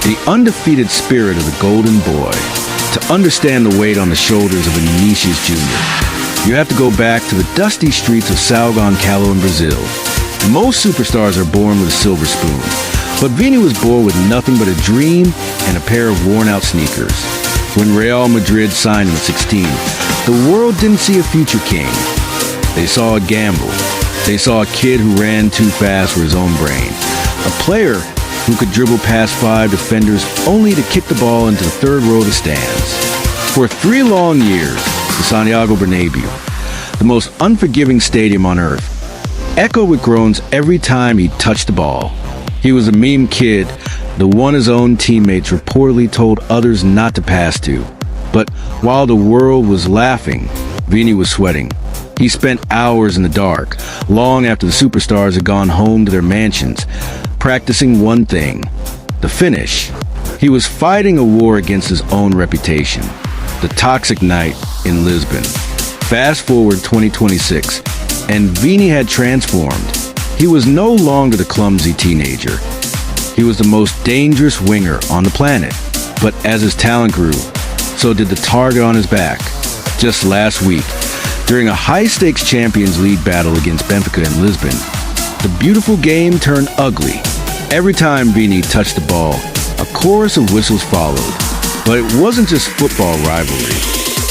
The undefeated spirit of the golden boy. To understand the weight on the shoulders of Vinicius Jr., you have to go back to the dusty streets of São Gonçalo in Brazil. Most superstars are born with a silver spoon, but Vini was born with nothing but a dream and a pair of worn-out sneakers. When Real Madrid signed him at 16, the world didn't see a future king. They saw a gamble. They saw a kid who ran too fast for his own brain. A player who could dribble past 5 defenders only to kick the ball into the third row of the stands. For 3 long years, the Santiago Bernabéu, the most unforgiving stadium on earth, echoed with groans every time he touched the ball. He was a meme kid, the one his own teammates reportedly told others not to pass to. But while the world was laughing, Vini was sweating. He spent hours in the dark, long after the superstars had gone home to their mansions, practicing one thing, the finish. He was fighting a war against his own reputation, the toxic night in Lisbon. Fast forward 2026, and Vini had transformed. He was no longer the clumsy teenager. He was the most dangerous winger on the planet. But as his talent grew, so did the target on his back. Just last week, during a high-stakes Champions League battle against Benfica in Lisbon, the beautiful game turned ugly. Every time Vini touched the ball, a chorus of whistles followed. But it wasn't just football rivalry.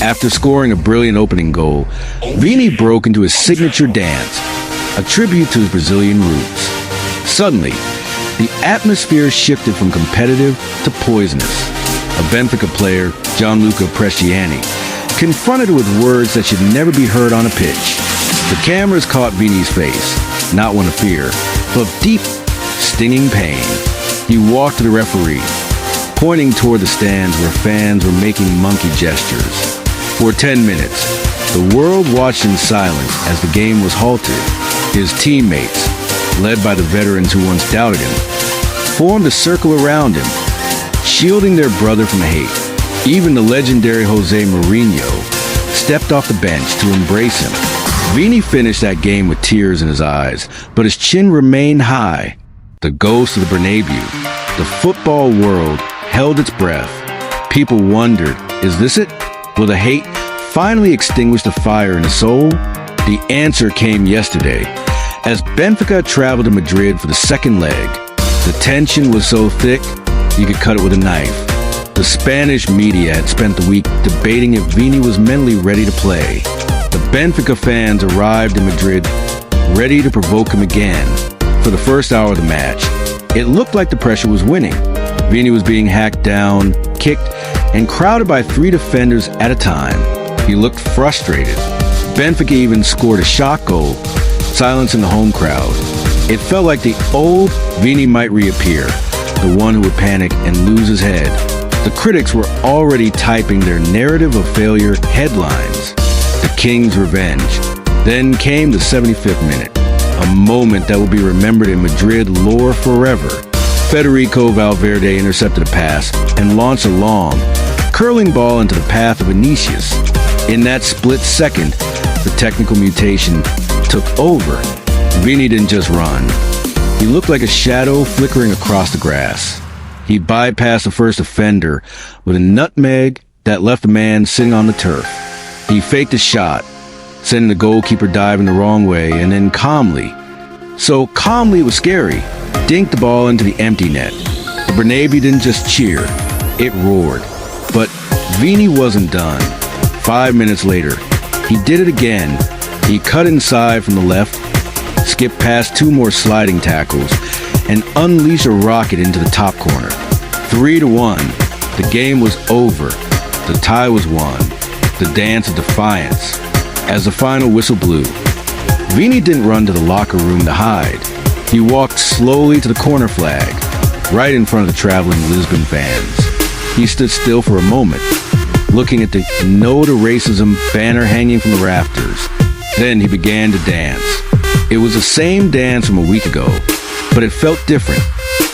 After scoring a brilliant opening goal, Vini broke into his signature dance, a tribute to his Brazilian roots. Suddenly, the atmosphere shifted from competitive to poisonous. A Benfica player, Gianluca Bresciani, confronted with words that should never be heard on a pitch. The cameras caught Vini's face, not one of fear, but of deep, stinging pain. He walked to the referee, pointing toward the stands where fans were making monkey gestures. For 10 minutes, the world watched in silence as the game was halted. His teammates, led by the veterans who once doubted him, formed a circle around him, shielding their brother from hate. Even the legendary Jose Mourinho stepped off the bench to embrace him. Vini finished that game with tears in his eyes, but his chin remained high. The ghost of the Bernabéu, the football world, held its breath. People wondered, is this it? Will the hate finally extinguish the fire in his soul? The answer came yesterday, as Benfica traveled to Madrid for the second leg. The tension was so thick, you could cut it with a knife. The Spanish media had spent the week debating if Vini was mentally ready to play. The Benfica fans arrived in Madrid, ready to provoke him again. For the first hour of the match, it looked like the pressure was winning. Vini was being hacked down, kicked, and crowded by 3 defenders at a time. He looked frustrated. Benfica even scored a shock goal, silencing the home crowd. It felt like the old Vini might reappear, the one who would panic and lose his head. The critics were already typing their narrative of failure headlines. The King's Revenge. Then came the 75th minute, a moment that will be remembered in Madrid lore forever. Federico Valverde intercepted a pass and launched a long, curling ball into the path of Vinicius. In that split second, the technical mutation took over. Vini didn't just run. He looked like a shadow flickering across the grass. He bypassed the first offender with a nutmeg that left the man sitting on the turf. He faked a shot, sending the goalkeeper diving the wrong way, and then calmly, so calmly it was scary, dinked the ball into the empty net. The Bernabéu didn't just cheer, it roared. But Vini wasn't done. 5 minutes later, he did it again. He cut inside from the left, skipped past 2 more sliding tackles, and unleashed a rocket into the top corner. 3-1. The game was over. The tie was won. The dance of defiance. As the final whistle blew, Vini didn't run to the locker room to hide. He walked slowly to the corner flag, right in front of the traveling Lisbon fans. He stood still for a moment, looking at the No to Racism banner hanging from the rafters. Then he began to dance. It was the same dance from a week ago, but it felt different.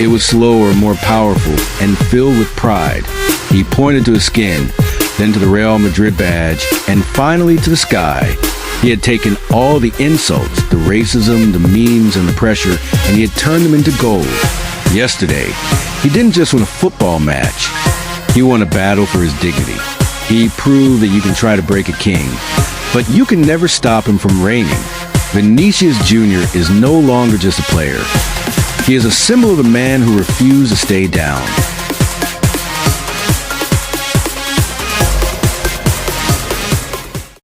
It was slower, more powerful, and filled with pride. He pointed to his skin, then to the Real Madrid badge, and finally to the sky. He had taken all the insults, the racism, the memes, and the pressure, and he had turned them into gold. Yesterday, he didn't just win a football match. He won a battle for his dignity. He proved that you can try to break a king, but you can never stop him from reigning. Vinicius Jr. is no longer just a player. He is a symbol of the man who refused to stay down.